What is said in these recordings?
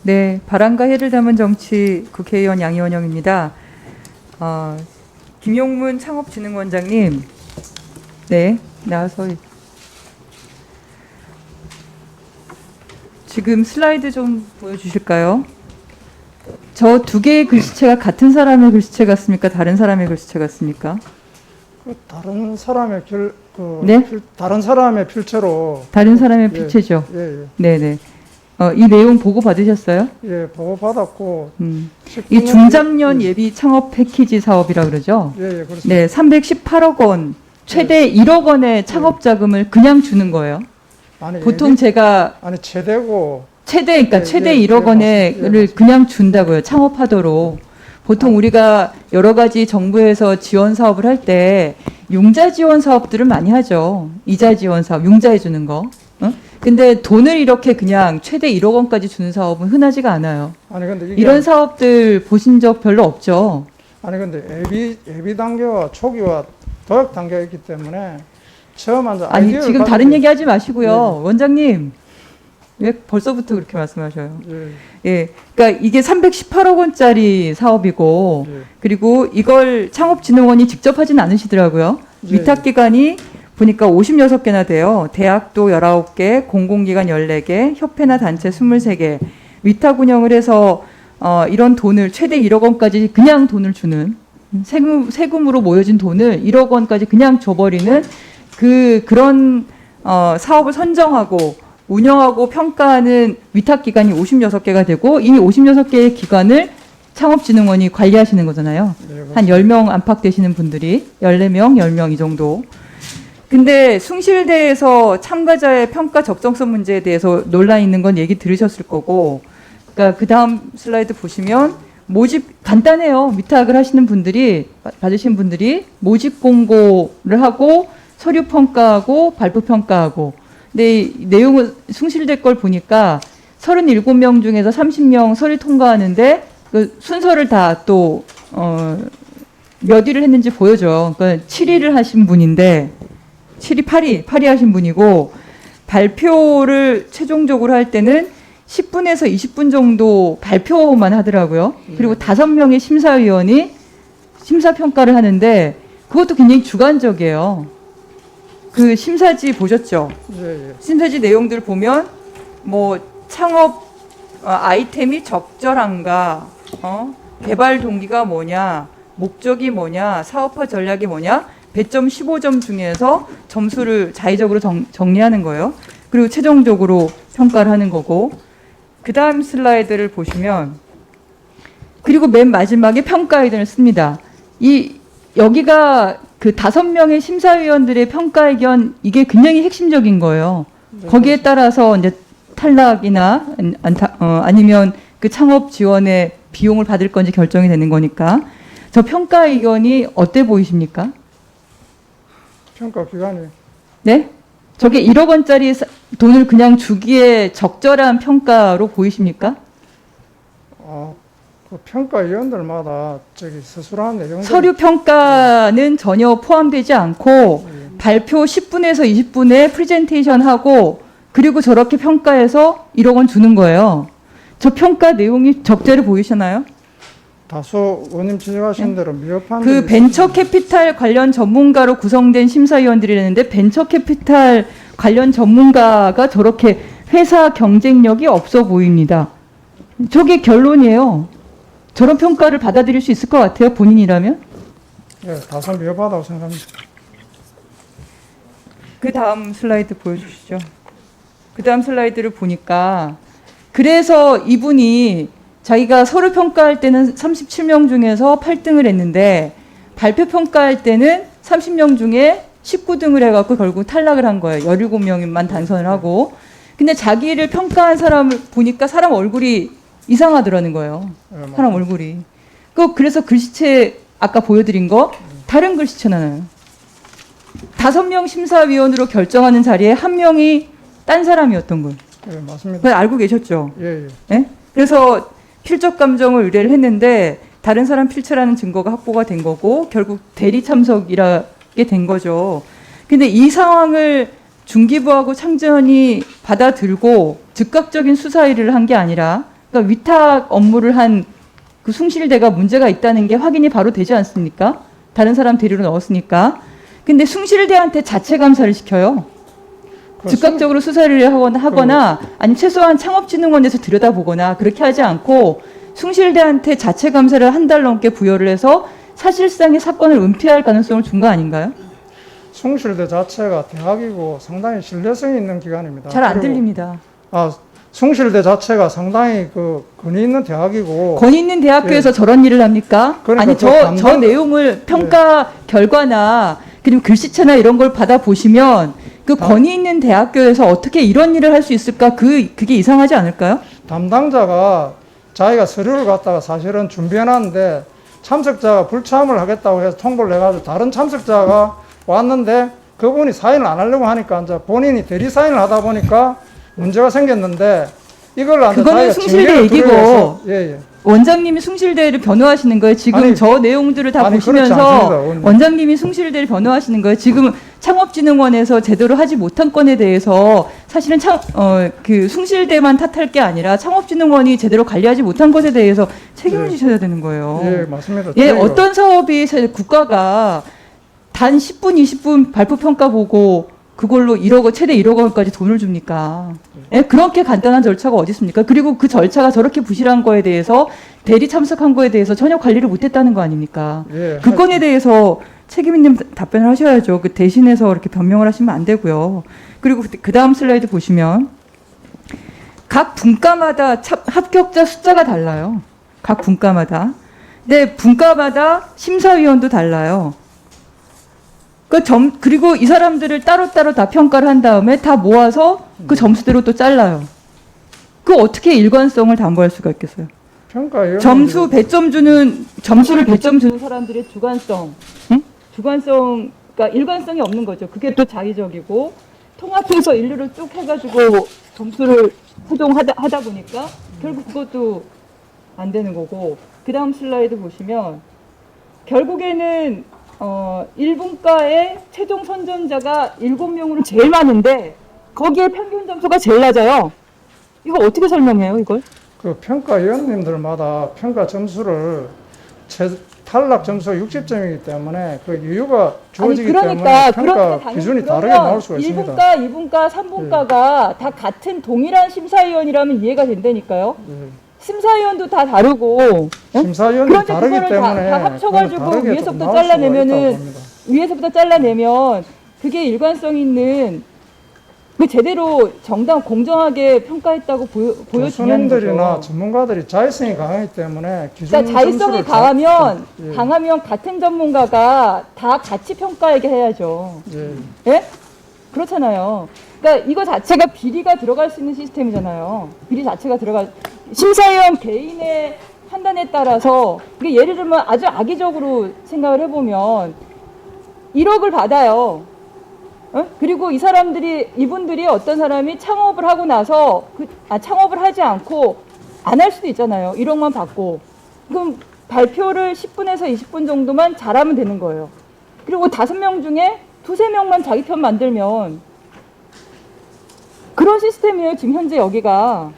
네, 바람과 해를 담은 정치 국회의원 양이원영입니다. 김용문 창업진흥원장님, 네, 나와서 지금 슬라이드 좀 보여주실까요? 저 두 개의 글씨체가 같은 사람의 글씨체 같습니까? 다른 사람의 글씨체 같습니까? 다른 사람의 네? 다른 사람의 필체로. 다른 사람의 필체죠. 예. 네네. 이 내용 보고 받으셨어요? 예, 보고 받았고. 이 중장년 예비 창업 패키지 사업이라 그러죠? 예, 그렇습니다. 네, 318억 원, 최대 1억 원의 창업 자금을 그냥 주는 거예요. 아니, 보통 제가 최대고. 그러니까 최대 1억 원을 맞습니다. 그냥 준다고요. 창업하도록. 보통 우리가 여러 가지 정부에서 지원 사업을 할 때 융자 지원 사업들을 많이 하죠. 이자 지원 사업, 융자해 주는 거. 근데 돈을 이렇게 그냥 최대 1억 원까지 주는 사업은 흔하지가 않아요. 아니, 근데 이런 사업들 보신 적 별로 없죠. 아니, 근데 예비 단계와 초기와 도약 단계가 있기 때문에 처음 먼저 아니, 지금 다른 얘기 하지 마시고요. 네. 원장님. 왜 벌써부터 그렇게 말씀하셔요? 예. 예. 그러니까 이게 318억 원짜리 사업이고, 예. 그리고 이걸 창업진흥원이 직접 하진 않으시더라고요. 예. 위탁기관이 보니까 56개나 돼요. 대학도 19개, 공공기관 14개, 협회나 단체 23개. 위탁 운영을 해서 이런 돈을 최대 1억 원까지 그냥 돈을 주는, 세금으로 모여진 돈을 1억 원까지 그냥 줘버리는 그런 사업을 선정하고 운영하고 평가하는 위탁기관이 56개가 되고, 이미 56개의 기관을 창업진흥원이 관리하시는 거잖아요. 네, 한 10명 안팎 되시는 분들이 14명, 10명 이 정도. 근데 숭실대에서 참가자의 평가 적정성 문제에 대해서 논란이 있는 건 얘기 들으셨을 거고, 그러니까 그 다음 슬라이드 보시면 모집 간단해요. 위탁을 하시는 분들이, 받으신 분들이 모집 공고를 하고 서류 평가하고 발표 평가하고. 근데 이 내용은 숭실대 걸 보니까 37명 중에서 30명 서류 통과하는데 그 순서를 다 또 몇 위를 했는지 보여줘. 그러니까 7위를 하신 분인데 7위, 8위 하신 분이고, 발표를 최종적으로 할 때는 10분에서 20분 정도 발표만 하더라고요. 그리고 5명의 심사위원이 심사평가를 하는데 그것도 굉장히 주관적이에요. 그 심사지 보셨죠? 예. 심사지 내용들 보면 뭐 창업 아이템이 적절한가, 개발 동기가 뭐냐, 목적이 뭐냐, 사업화 전략이 뭐냐, 배점 15점 중에서 점수를 자의적으로 정리하는 거예요. 그리고 최종적으로 평가를 하는 거고, 그 다음 슬라이드를 보시면, 그리고 맨 마지막에 평가 의견을 씁니다. 여기가 그 5명의 심사위원들의 평가 의견, 이게 굉장히 핵심적인 거예요. 거기에 따라서 이제 탈락이나 아니면 그 창업 지원의 비용을 받을 건지 결정이 되는 거니까. 저 평가 의견이 어때 보이십니까? 평가 기관이. 네? 저게 1억 원짜리 돈을 그냥 주기에 적절한 평가로 보이십니까? 그 평가위원들마다 서술하는 내용. 서류 평가는 전혀 포함되지 않고 발표 10분에서 20분에 프레젠테이션 하고, 그리고 저렇게 평가해서 1억 원 주는 거예요. 저 평가 내용이 적절해 보이시나요? 다소 의원님 지적하신 대로 미흡한. 그 벤처 캐피탈 관련 전문가로 구성된 심사위원들이라는데, 벤처 캐피탈 관련 전문가가 저렇게 회사 경쟁력이 없어 보입니다. 저게 결론이에요. 저런 평가를 받아들일 수 있을 것 같아요, 본인이라면? 예, 다소 미흡하다고 생각합니다. 그 다음 슬라이드 보여주시죠. 그 다음 슬라이드를 보니까, 그래서 이분이 자기가 서류 평가할 때는 37명 중에서 8등을 했는데, 발표 평가할 때는 30명 중에 19등을 해갖고 결국 탈락을 한 거예요. 17명만 당선을 하고. 근데 자기를 평가한 사람을 보니까 사람 얼굴이 이상하더라는 거예요. 사람 얼굴이. 그래서 글씨체 아까 보여드린 거 다른 글씨체 나와요. 5명 심사위원으로 결정하는 자리에 1명이 딴 사람이었던 거예요. 예, 맞습니다. 그걸 알고 계셨죠? 예. 예? 그래서 필적 감정을 의뢰를 했는데 다른 사람 필체라는 증거가 확보가 된 거고, 결국 대리 참석이라게 된 거죠. 근데 이 상황을 중기부하고 창전이 받아들고 즉각적인 수사 일을 한 게 아니라 그러니까 위탁 업무를 한 그 숭실대가 문제가 있다는 게 확인이 바로 되지 않습니까? 다른 사람 대리로 넣었으니까. 근데 숭실대한테 자체 감사를 시켜요. 그 즉각적으로 수사를 하거나 아니면 최소한 창업진흥원에서 들여다보거나 그렇게 하지 않고 숭실대한테 자체 감사를 한 달 넘게 부여를 해서 사실상의 사건을 은폐할 가능성을 준 거 아닌가요? 숭실대 자체가 대학이고 상당히 신뢰성이 있는 기관입니다. 잘 안 그리고 들립니다. 숭실대 자체가 상당히 그 권위 있는 대학이고 권위 있는 대학교에서 저런 일을 합니까? 그러니까 아니 그 저 담당- 내용을 평가 결과나 그리고 글씨체나 이런 걸 받아 보시면 그 권위 있는 대학교에서 어떻게 이런 일을 할 수 있을까? 그게 이상하지 않을까요? 담당자가 자기가 서류를 갖다가 사실은 준비해놨는데 참석자가 불참을 하겠다고 해서 통보를 해가지고 다른 참석자가 왔는데 그분이 사인을 안 하려고 하니까 이제 본인이 대리 사인을 하다 보니까 문제가 생겼는데 이걸 안 그거는 숭실대 얘기고 예. 원장님이 숭실대를 변호하시는 거예요. 지금 아니, 저 내용들을 다 아니, 그렇지 보시면서 않습니다, 의원님. 원장님이 숭실대를 변호하시는 거예요. 지금 창업진흥원에서 제대로 하지 못한 건에 대해서 사실은 그 숭실대만 탓할 게 아니라 창업진흥원이 제대로 관리하지 못한 것에 대해서 책임을 예. 지셔야 되는 거예요. 예, 맞습니다. 예, 저희가 어떤 사업이 국가가 단 10분, 20분 발표 평가 보고 그걸로 1억 원, 최대 1억 원까지 돈을 줍니까? 예, 그렇게 간단한 절차가 어디 있습니까? 그리고 그 절차가 저렇게 부실한 거에 대해서 대리 참석한 거에 대해서 전혀 관리를 못했다는 거 아닙니까? 예, 그 건에 대해서 책임 있는 답변을 하셔야죠. 그 대신해서 이렇게 변명을 하시면 안 되고요. 그리고 그 다음 슬라이드 보시면 각 분과마다 합격자 숫자가 달라요. 각 분과마다. 근데 분과마다 심사위원도 달라요. 그리고 이 사람들을 따로따로 다 평가를 한 다음에 다 모아서 그 점수대로 또 잘라요. 그 어떻게 일관성을 담보할 수가 있겠어요? 평가위원 점수를 배점 주는 사람들의 주관성, 응? 그러니까 일관성이 없는 거죠. 그게 또 자의적이고 통합해서 인류를 쭉 해가지고 점수를 최종하다 보니까 결국 그것도 안 되는 거고. 그 다음 슬라이드 보시면 결국에는 1분과의 최종 선정자가 7명으로 제일 많은데 거기에 평균 점수가 제일 낮아요. 이거 어떻게 설명해요, 이걸? 그 평가위원님들마다 평가 점수를 탈락 점수가 60점이기 때문에 그 이유가 주어지기 때문에 평가 기준이 다르게 나올 수가 있습니다. 1분과, 2분과, 3분과가 다 같은 동일한 심사위원이라면 이해가 된다니까요. 예. 심사위원도 다 다르고 심사위원이 그런데 다르기 그거를 때문에 다 합쳐가지고 그건 다르게 위에서부터 좀 나올 수가 잘라내면은 있다고 봅니다. 위에서부터 잘라내면 그게 일관성 있는 그 제대로 공정하게 평가했다고 보여주는 교수님들이나 거죠. 전문가들이 자의성이 강하기 때문에 기준 그러니까 자의성이 점수를 예. 강하면 같은 전문가가 다 같이 평가하게 해야죠. 예. 예? 그렇잖아요. 그러니까 이거 자체가 비리가 들어갈 수 있는 시스템이잖아요. 비리 자체가 심사위원 개인의 판단에 따라서 이게 예를 들면 아주 악의적으로 생각을 해보면 1억을 받아요. 그리고 이분들이 어떤 사람이 창업을 하고 나서 창업을 하지 않고 안 할 수도 있잖아요. 1억만 받고. 그럼 발표를 10분에서 20분 정도만 잘하면 되는 거예요. 그리고 5명 중에 2-3명만 자기 편 만들면 그런 시스템이에요. 지금 현재 여기가.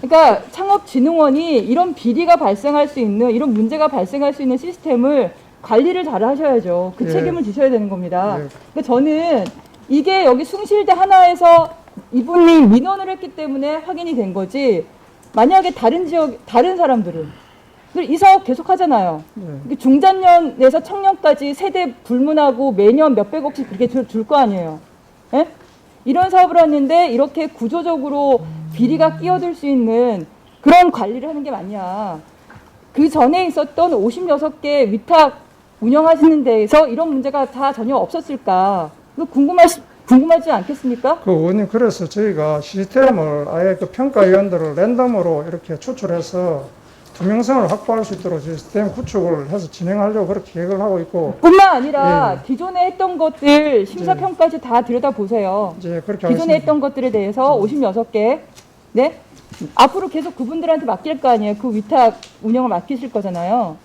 그러니까 창업진흥원이 이런 비리가 발생할 수 있는, 이런 문제가 발생할 수 있는 시스템을 관리를 잘 하셔야죠. 그 예. 책임을 지셔야 되는 겁니다. 예. 그러니까 저는 이게 여기 숭실대 하나에서 이분이 민원을 했기 때문에 확인이 된 거지, 만약에 다른 사람들은 이 사업 계속 하잖아요. 예. 중장년에서 청년까지 세대 불문하고 매년 몇백억씩 그렇게 줄 거 아니에요. 예? 이런 사업을 하는데 이렇게 구조적으로 비리가 끼어들 수 있는 그런 관리를 하는 게 맞냐. 그 전에 있었던 56개 위탁 운영하시는 데에서 이런 문제가 다 전혀 없었을까. 이거 궁금하지 않겠습니까? 그 의원님, 그래서 저희가 시스템을 아예 그 평가위원들을 랜덤으로 이렇게 추출해서 투명성을 확보할 수 있도록 시스템 구축을 해서 진행하려고 그렇게 계획을 하고 있고, 뿐만 아니라 예. 기존에 했던 것들 심사평가지 다 들여다보세요. 이제 그렇게 기존에 하겠습니다. 했던 것들에 대해서 56개, 네? 앞으로 계속 그분들한테 맡길 거 아니에요. 그 위탁 운영을 맡기실 거잖아요.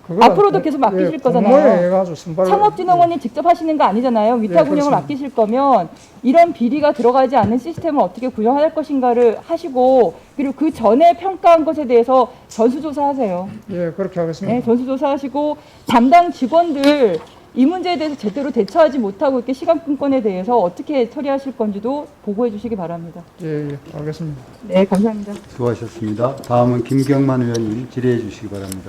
그걸 앞으로도 계속 맡기실 거잖아요. 공모에 해가지고 선발. 창업진흥원이 직접 하시는 거 아니잖아요. 위탁 네, 운영을 그렇습니다. 맡기실 거면 이런 비리가 들어가지 않는 시스템을 어떻게 구현할 것인가를 하시고, 그리고 그 전에 평가한 것에 대해서 전수조사하세요. 예, 그렇게 하겠습니다. 네, 전수조사하시고 담당 직원들 이 문제에 대해서 제대로 대처하지 못하고 이렇게 시간분권에 대해서 어떻게 처리하실 건지도 보고해 주시기 바랍니다. 예, 예, 알겠습니다. 네, 감사합니다. 수고하셨습니다. 다음은 김경만 의원님 질의해 주시기 바랍니다.